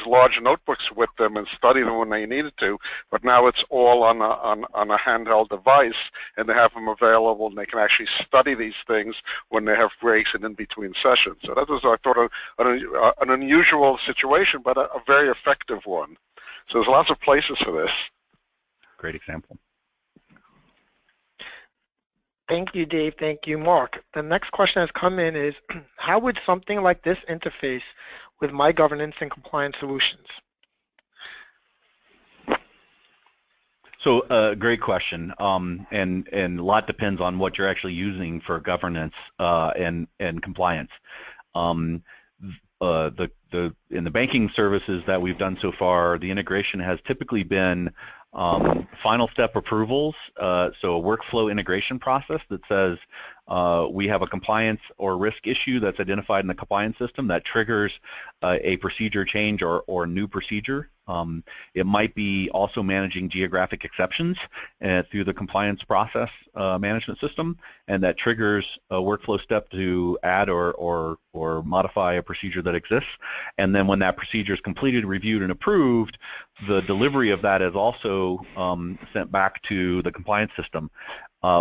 large notebooks with them and study them when they needed to, but now it's all on a handheld device, and they have them available, and they can actually study these things when they have breaks and in between sessions. So that was, I thought, an unusual situation, but a very effective one. So there's lots of places for this. Great example. Thank you, Dave. Thank you, Mark. The next question has come in is, how would something like this interface with my governance and compliance solutions? So great question, and a lot depends on what you're actually using for governance and compliance. in the banking services that we've done so far, the integration has typically been final step approvals, so a workflow integration process that says we have a compliance or risk issue that's identified in the compliance system that triggers a procedure change or new procedure. It might be also managing geographic exceptions through the compliance process management system, and that triggers a workflow step to add or modify a procedure that exists. And then when that procedure is completed, reviewed, and approved, the delivery of that is also sent back to the compliance system.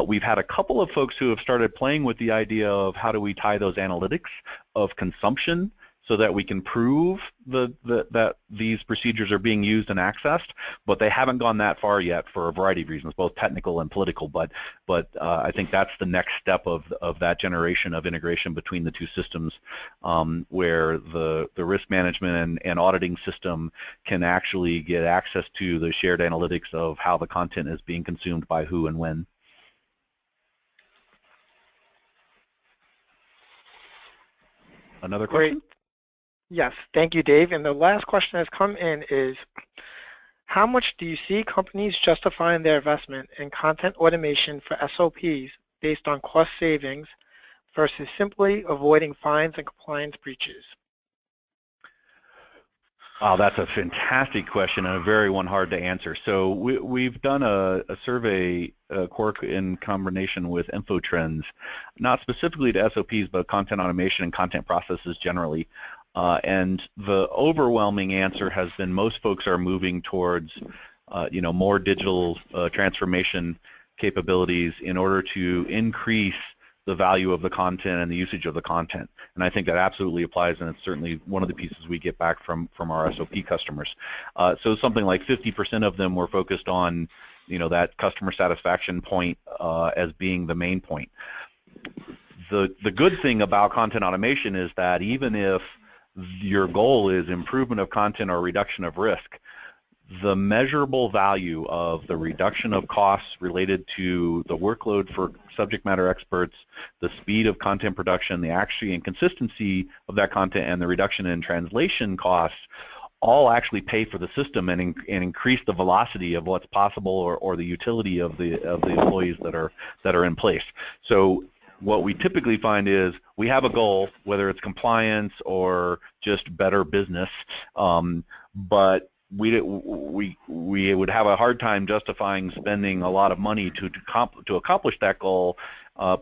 We've had a couple of folks who have started playing with the idea of how do we tie those analytics of consumption so that we can prove that these procedures are being used and accessed, but they haven't gone that far yet for a variety of reasons, both technical and political. But I think that's the next step of that generation of integration between the two systems, where the risk management and auditing system can actually get access to the shared analytics of how the content is being consumed by who and when. Another question? Great. Yes, thank you, Dave. And the last question that's come in is, how much do you see companies justifying their investment in content automation for SOPs based on cost savings versus simply avoiding fines and compliance breaches? Wow, that's a fantastic question and a very one hard to answer. So we've done a survey, Quark in combination with InfoTrends, not specifically to SOPs, but content automation and content processes generally. And the overwhelming answer has been most folks are moving towards more digital transformation capabilities in order to increase the value of the content and the usage of the content. And I think that absolutely applies, and it's certainly one of the pieces we get back from our SOP customers. So something like 50% of them were focused on that customer satisfaction point as being the main point. The good thing about content automation is that even if your goal is improvement of content or reduction of risk, the measurable value of the reduction of costs related to the workload for subject matter experts, the speed of content production, the accuracy and consistency of that content, and the reduction in translation costs all actually pay for the system and increase the velocity of what's possible or the utility of the employees that are in place. So what we typically find is we have a goal, whether it's compliance or just better business, but we would have a hard time justifying spending a lot of money to accomplish that goal,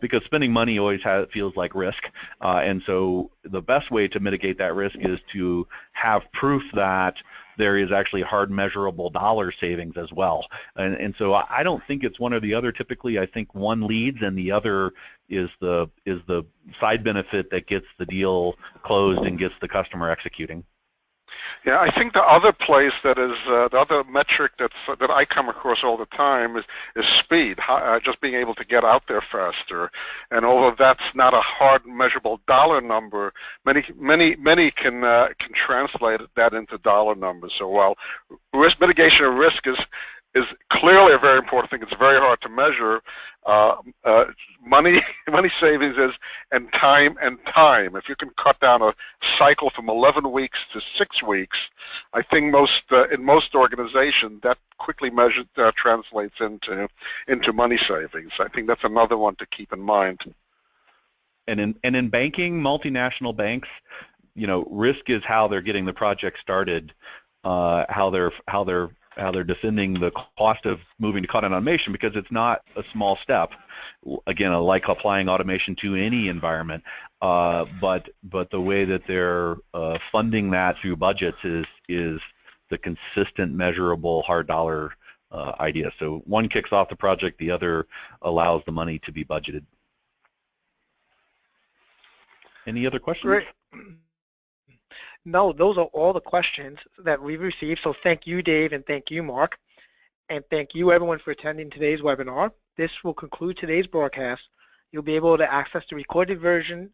because spending money always feels like risk, and so the best way to mitigate that risk is to have proof that there is actually hard measurable dollar savings as well. And so I don't think it's one or the other typically. I think one leads and the other is the side benefit that gets the deal closed and gets the customer executing. Yeah, I think the other place that is the other metric that I come across all the time is speed, just being able to get out there faster. And although that's not a hard measurable dollar number, many can translate that into dollar numbers. So while risk mitigation of risk is clearly a very important thing, it's very hard to measure. Money savings is and time. If you can cut down a cycle from 11 weeks to 6 weeks, I think in most organizations that quickly translates into money savings. I think that's another one to keep in mind. And in banking, multinational banks, risk is how they're getting the project started, how they're defending the cost of moving to content automation, because it's not a small step. Again, like applying automation to any environment, but the way that they're funding that through budgets is the consistent, measurable, hard dollar idea. So one kicks off the project, the other allows the money to be budgeted. Any other questions? Great. No, those are all the questions that we've received. So thank you, Dave, and thank you, Mark. And thank you, everyone, for attending today's webinar. This will conclude today's broadcast. You'll be able to access the recorded version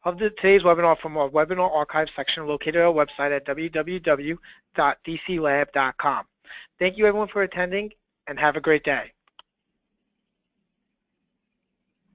of today's webinar from our webinar archive section located on our website at www.dclab.com. Thank you, everyone, for attending, and have a great day.